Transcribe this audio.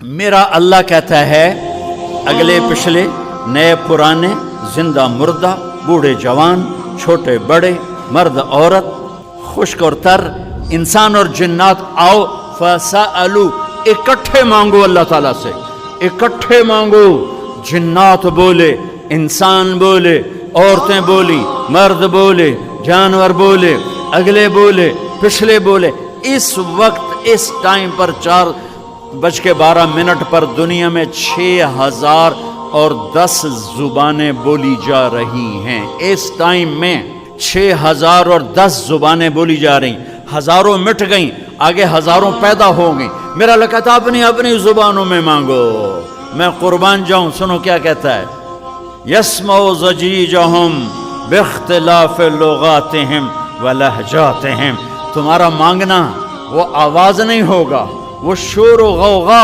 میرا اللہ کہتا ہے اگلے پچھلے نئے پرانے زندہ مردہ بوڑھے جوان چھوٹے بڑے مرد عورت خشک اور تر انسان اور جنات آؤ فسألو اکٹھے مانگو اللہ تعالیٰ سے اکٹھے مانگو جنات بولے انسان بولے عورتیں بولی مرد بولے جانور بولے اگلے بولے پچھلے بولے اس وقت اس ٹائم پر 4:12 پر دنیا میں 6010 زبانیں بولی جا رہی ہیں اس ٹائم میں 6010 زبانیں بولی جا رہی ہزاروں مٹ گئیں آگے ہزاروں پیدا ہو گئیں میرا اللہ کہتا اپنی اپنی زبانوں میں مانگو میں قربان جاؤں سنو کیا کہتا ہے یسمع ضجیجہم باختلاف لغاتہم ولہجاتہم تمہارا مانگنا وہ آواز نہیں ہوگا وہ شور و غوغا